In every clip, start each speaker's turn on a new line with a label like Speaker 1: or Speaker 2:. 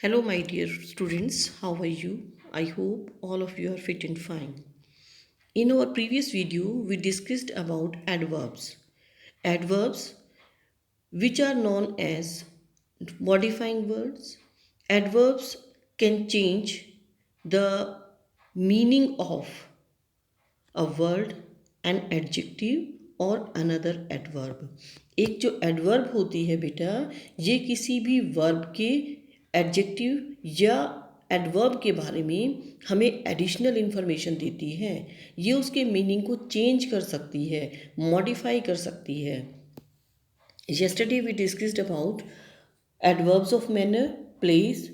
Speaker 1: Hello, my dear students. How are you? I hope all of you are fit and fine. In our previous video, we discussed about adverbs. Adverbs, which are known as modifying words. Adverbs can change the meaning of a word, an adjective और another adverb. एक जो adverb होती है बेटा, ये किसी भी verb के adjective या adverb के बारे में हमें additional information देती है. ये उसके meaning को change कर सकती है, modify कर सकती है. Yesterday we discussed about adverbs of manner, place,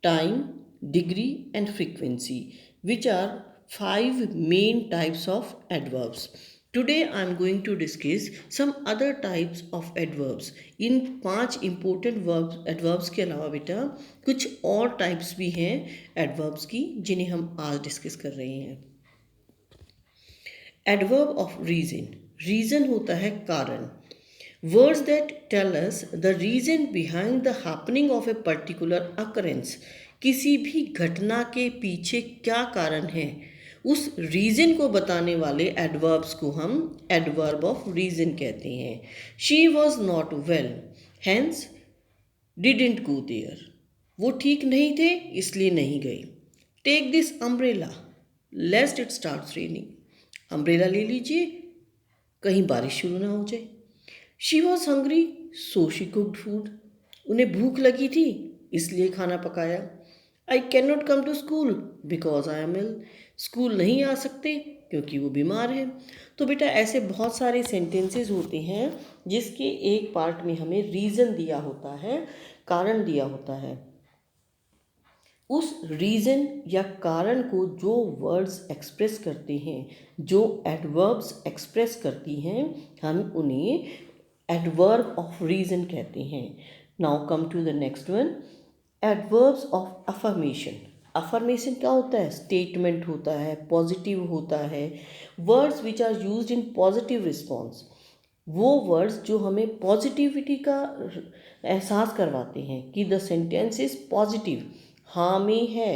Speaker 1: time, degree and frequency, which are five main types of adverbs. Today I am going to discuss some other types of adverbs. In 5 important adverbs के अलावा बेटा कुछ और types भी हैं adverbs की जिन्हें हम आज discuss कर रहे हैं. Adverb of reason. Reason होता है कारण. Words that tell us the reason behind the happening of a particular occurrence. किसी भी घटना के पीछे क्या कारण है, उस रीजन को बताने वाले एडवर्ब्स को हम एडवर्ब ऑफ रीजन कहते हैं. She was not well, hence didn't go there. वो ठीक नहीं थे इसलिए नहीं गई. Take this umbrella lest it start raining. Umbrella ले लीजिए, कहीं बारिश शुरू ना हो जाए. She was hungry so she cooked food. उन्हें भूख लगी थी इसलिए खाना पकाया. I can not come to school because I am ill. School नहीं आ सकते क्योंकि वो बीमार है. तो बेटा ऐसे बहुत सारे सेंटेंसेस होते हैं जिसके एक पार्ट में हमें रीज़न दिया होता है, कारण दिया होता है. उस रीज़न या कारण को जो वर्ड्स एक्सप्रेस करते हैं, जो एडवर्ब्स एक्सप्रेस करती हैं, हम उन्हें एडवर्ब ऑफ रीज़न कहते हैं. Now come to the next one, adverbs of affirmation. Affirmation क्या होता है? स्टेटमेंट होता है, पॉजिटिव होता है. Words which are used in positive response. वो वर्ड्स जो हमें पॉजिटिविटी का एहसास करवाते हैं कि द सेंटेंस इज पॉजिटिव, हाँ में है,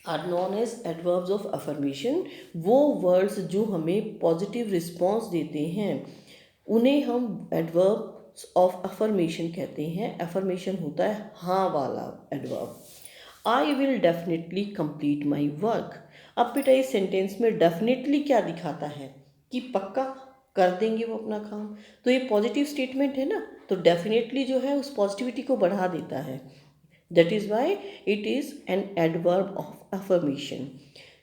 Speaker 1: are known as adverbs of affirmation. वो वर्ड्स जो हमें पॉजिटिव रिस्पॉन्स देते हैं उन्हें हम एडवर्ब्स ऑफ अफर्मेशन कहते हैं. अफर्मेशन होता है हाँ वाला adverb. I will definitely complete my work. अब बेटा इस सेंटेंस में डेफिनेटली क्या दिखाता है कि पक्का कर देंगे वो अपना काम. तो ये पॉजिटिव स्टेटमेंट है ना, तो डेफिनेटली जो है उस पॉजिटिविटी को बढ़ा देता है. That is why it is an adverb of affirmation.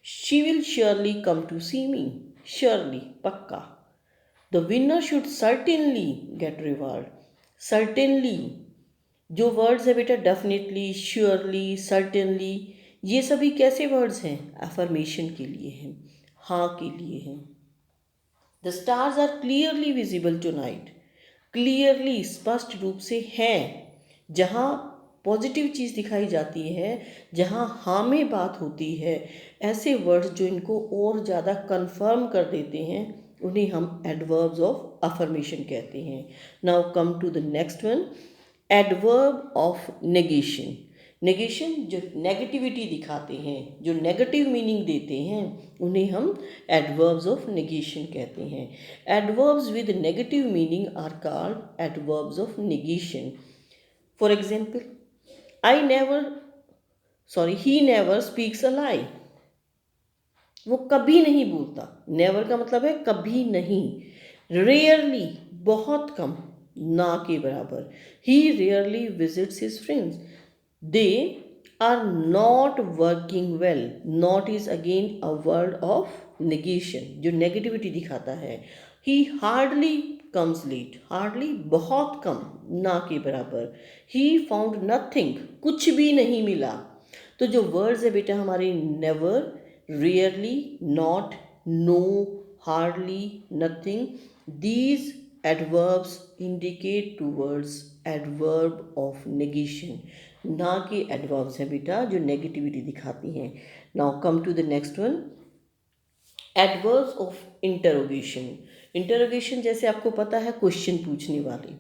Speaker 1: She will surely come to see me. Surely पक्का. The winner should certainly get reward. Certainly जो वर्ड्स है बेटा, डेफिनेटली, श्योरली, सर्टेनली, ये सभी कैसे वर्ड्स हैं? अफर्मेशन के लिए हैं, हाँ के लिए हैं. The stars are clearly visible tonight. Clearly स्पष्ट रूप से हैं. जहाँ पॉजिटिव चीज़ दिखाई जाती है, जहाँ हाँ में बात होती है, ऐसे वर्ड्स जो इनको और ज़्यादा कंफर्म कर देते हैं उन्हें हम एडवर्ब्स ऑफ अफर्मेशन कहते हैं. Now come to the next one, adverb of negation. Negation जो नेगेटिविटी दिखाते हैं, जो नेगेटिव मीनिंग देते हैं, उन्हें हम एडवर्ब्स ऑफ नेगेशन कहते हैं. Adverbs with negative meaning are called adverbs of negation. For example, he never speaks a lie. वो कभी नहीं बोलता. नेवर का मतलब है कभी नहीं. रेयरली बहुत कम, ना के बराबर. He rarely visits his friends. They are not working well. Not is again a word of negation जो नेगेटिविटी दिखाता है. He hardly comes late. Hardly बहुत कम, ना के बराबर. ही फाउंड नथिंग कुछ भी नहीं मिला. तो जो वर्ड्स है बेटा हमारे never, rarely, not, no, hardly, nothing, these adverbs indicate towards adverb of negation. ना के adverbs हैं बेटा जो negativity दिखाती हैं. Now come to the next one, adverbs of interrogation. Interrogation जैसे आपको पता है क्वेश्चन पूछने वाले.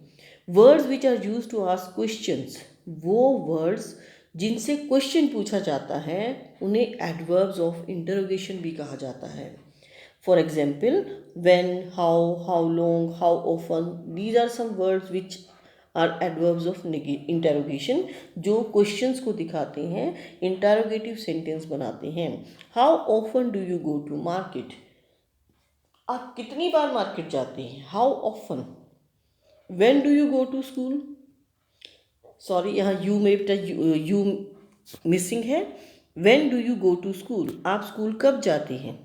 Speaker 1: Words which are used to ask questions. वो वर्ड्स जिनसे क्वेश्चन पूछा जाता है उन्हें एडवर्ब्स ऑफ इंटरोगेशन भी कहा जाता है. For example, when, how long, how often, these are some words which are adverbs of interrogation जो questions को दिखाते हैं, interrogative sentence बनाते हैं. How often do you go to market? आप कितनी बार मार्केट जाते हैं? How often? When do you go to school? Sorry, यहाँ यू में बेटा यू मिसिंग है. When do you go to school? आप स्कूल कब जाते हैं?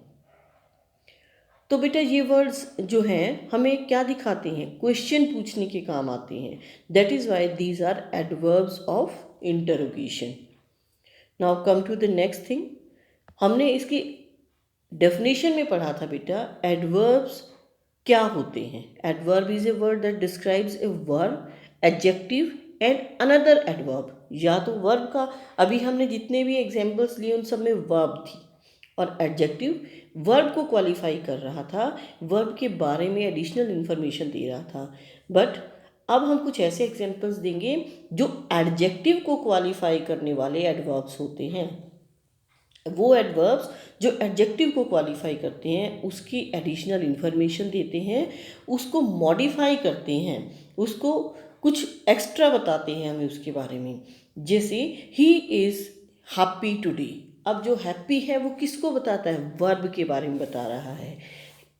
Speaker 1: तो बेटा ये वर्ड्स जो हैं हमें क्या दिखाते हैं? क्वेश्चन पूछने के काम आते हैं. That is why these are adverbs of interrogation. Now come to the next thing. हमने इसकी डेफिनेशन में पढ़ा था बेटा एडवर्ब्स क्या होते हैं. Adverb is a word that describes a verb, adjective and another adverb. या तो वर्ब का, अभी हमने जितने भी एग्जाम्पल्स लिए उन सब में वर्ब थी, और एडजेक्टिव वर्ब को क्वालिफाई कर रहा था, वर्ब के बारे में एडिशनल इन्फॉर्मेशन दे रहा था. बट अब हम कुछ ऐसे एग्जाम्पल्स देंगे जो एडजेक्टिव को क्वालिफाई करने वाले एडवर्ब्स होते हैं. वो एडवर्ब्स जो एडजेक्टिव को क्वालिफाई करते हैं, उसकी एडिशनल इन्फॉर्मेशन देते हैं, उसको मॉडिफाई करते हैं, उसको कुछ एक्स्ट्रा बताते हैं हमें उसके बारे में. जैसे ही इज़ हैप्पी टुडे. अब जो हैप्पी है वो किसको बताता है? वर्ब के बारे में बता रहा है.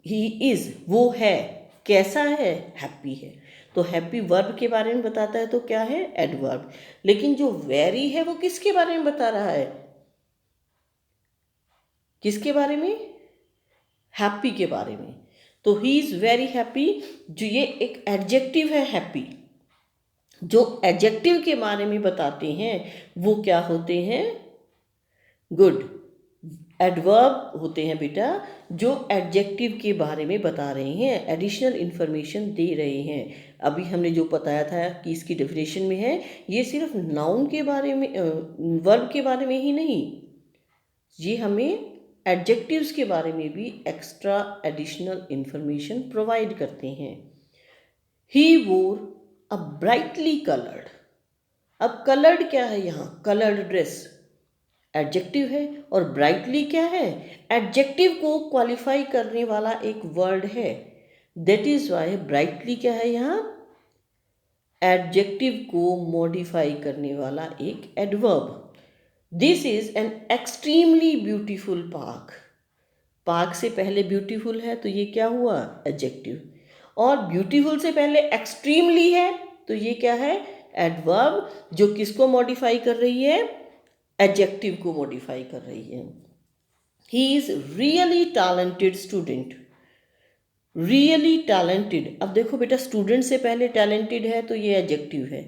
Speaker 1: ही इज़ वो है, कैसा है? हैप्पी है. तो हैप्पी वर्ब के बारे में बताता है तो क्या है? एडवर्ब. लेकिन जो वेरी है वो किसके बारे में बता रहा है? किसके बारे में? हैप्पी के बारे में. तो ही इज़ वेरी हैप्पी, जो ये एक एडजेक्टिव है हैप्पी. जो एडजेक्टिव के बारे में बताते हैं वो क्या होते हैं? गुड. एडवर्ब होते हैं बेटा जो एडजेक्टिव के बारे में बता रहे हैं, एडिशनल इन्फॉर्मेशन दे रहे हैं. अभी हमने जो बताया था कि इसकी डेफिनेशन में है, ये सिर्फ नाउन के बारे में, वर्ब के बारे में ही नहीं, ये हमें एडजेक्टिव्स के बारे में भी एक्स्ट्रा एडिशनल इन्फॉर्मेशन प्रोवाइड करते हैं. ही वोर अ ब्राइटली कलर्ड. अब कलर्ड क्या है यहाँ? कलर्ड ड्रेस एडजेक्टिव है, और ब्राइटली क्या है? एडजेक्टिव को क्वालिफाई करने वाला एक वर्ड है. दैट इज वाई ब्राइटली क्या है यहाँ? एडजेक्टिव को मॉडिफाई करने वाला एक adverb. This is an extremely beautiful park. Park से पहले ब्यूटीफुल है तो ये क्या हुआ? एडजेक्टिव. और ब्यूटीफुल से पहले एक्सट्रीमली है तो ये क्या है? एडवर्ब, जो किसको मॉडिफाई कर रही है? एडजेक्टिव को मॉडिफाई कर रही है. He is really talented student. Really talented. अब देखो बेटा, स्टूडेंट से पहले टैलेंटेड है तो ये एडजेक्टिव है,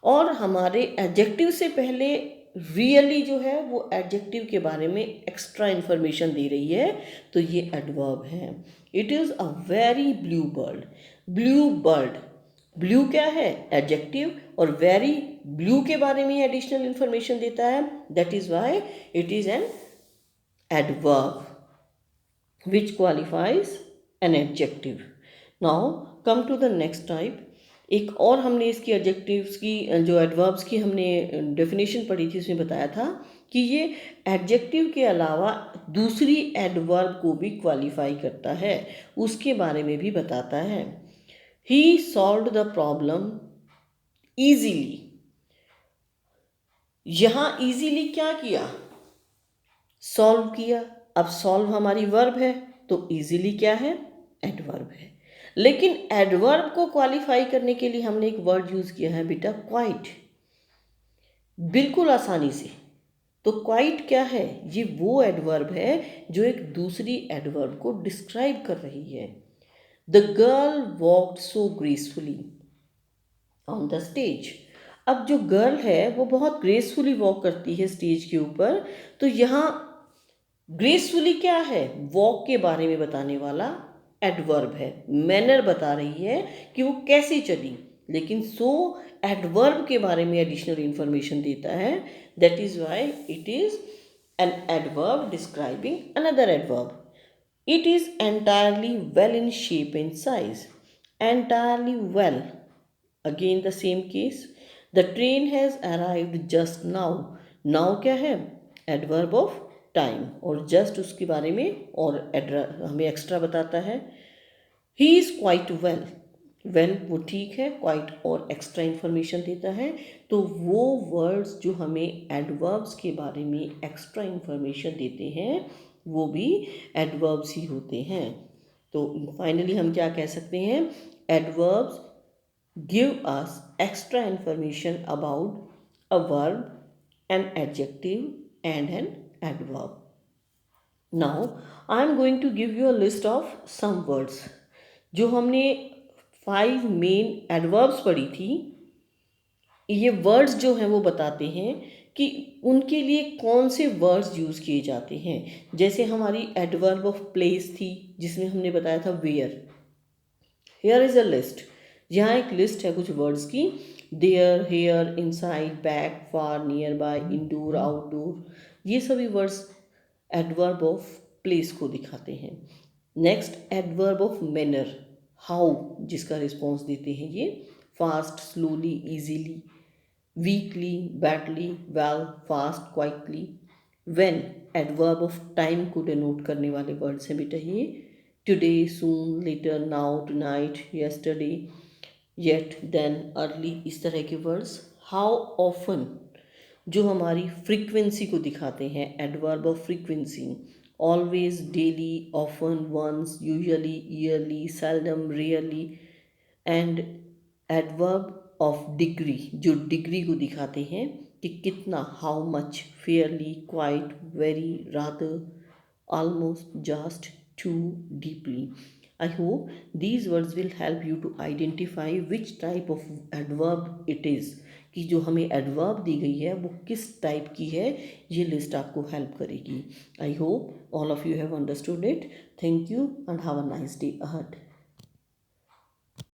Speaker 1: और हमारे एडजेक्टिव से पहले रियली जो है वो एडजेक्टिव के बारे में एक्स्ट्रा इन्फॉर्मेशन दे रही है, तो ये एडवर्ब है. It is a very blue bird. Blue bird, blue क्या है? एडजेक्टिव, और वेरी ब्लू के बारे में एडिशनल इन्फॉर्मेशन देता है. That is why it is an adverb which qualifies an adjective. Now come to the next type. एक और हमने इसकी एडजेक्टिव्स की, जो एडवर्ब्स की हमने डेफिनेशन पढ़ी थी, उसमें बताया था कि ये एडजेक्टिव के अलावा दूसरी एडवर्ब को भी क्वालिफाई करता है, उसके बारे में भी बताता है. ही सॉल्व्ड द प्रॉब्लम ईजीली. यहाँ ईजीली क्या किया? सॉल्व किया. अब सॉल्व हमारी वर्ब है तो ईजीली क्या है? एडवर्ब है. लेकिन एडवर्ब को क्वालिफाई करने के लिए हमने एक वर्ड यूज किया है बेटा, क्वाइट. बिल्कुल आसानी से. तो क्वाइट क्या है? ये वो एडवर्ब है जो एक दूसरी एडवर्ब को डिस्क्राइब कर रही है. The girl walked so gracefully on the stage. अब जो गर्ल है वो बहुत ग्रेसफुली वॉक करती है स्टेज के ऊपर, तो यहाँ ग्रेसफुली क्या है? वॉक के बारे में बताने वाला एडवर्ब है. मैनर बता रही है कि वो कैसे चली, लेकिन सो एडवर्ब के बारे में एडिशनल इंफॉर्मेशन देता है. That is why it is an adverb describing another adverb. It is entirely well in shape and size. Entirely well. Again the same case. The train has arrived just now. Now क्या है? Adverb of time, और just उसके बारे में और हमें extra बताता है। He is quite well. Well वो ठीक है, क्वाइट और एक्स्ट्रा इन्फॉर्मेशन देता है। तो वो वर्ड्स जो हमें एडवर्ब्स के बारे में एक्स्ट्रा इन्फॉर्मेशन देते हैं वो भी एडवर्ब्स ही होते हैं। तो फाइनली हम क्या कह सकते हैं? Adverbs give us extra information about a verb, an adjective, and an adverb. Now, I am going to give you a list of some words. जो हमने 5 मेन एडवर्ब्स पढ़ी थी, ये वर्ड्स जो हैं वो बताते हैं कि उनके लिए कौन से वर्ड्स यूज़ किए जाते हैं। जैसे हमारी एडवर्ब ऑफ प्लेस थी जिसमें हमने बताया था where. Here is a list, यहाँ एक लिस्ट है कुछ वर्ड्स की। There, here, inside, back, far, nearby, indoor, outdoor, ये सभी वर्ड्स एडवर्ब ऑफ प्लेस को दिखाते हैं। Next adverb of manner, how, जिसका रिस्पॉन्स देते हैं ये। Fast, slowly, easily, weekly, badly, well, fast, quickly. When adverb of time को डिनोट करने वाले वर्ड्स हैं बेटा ये। Today, soon, later, now, tonight, yesterday, yet, then, early, इस तरह के वर्ड्स। हाउ ऑफन, जो हमारी फ्रीक्वेंसी को दिखाते हैं, adverb of frequency. Always, daily, often, once, usually, yearly, seldom, rarely. And adverb of degree, जो डिग्री को दिखाते हैं कि कितना, how much, fairly, quite, very, rather, almost, just, too, deeply. I hope these words will help you to identify which type of adverb it is, कि जो हमें adverb दी गई है वो किस टाइप की है, ये लिस्ट आपको हेल्प करेगी। I hope all of you have understood it. Thank you and have a nice day ahead.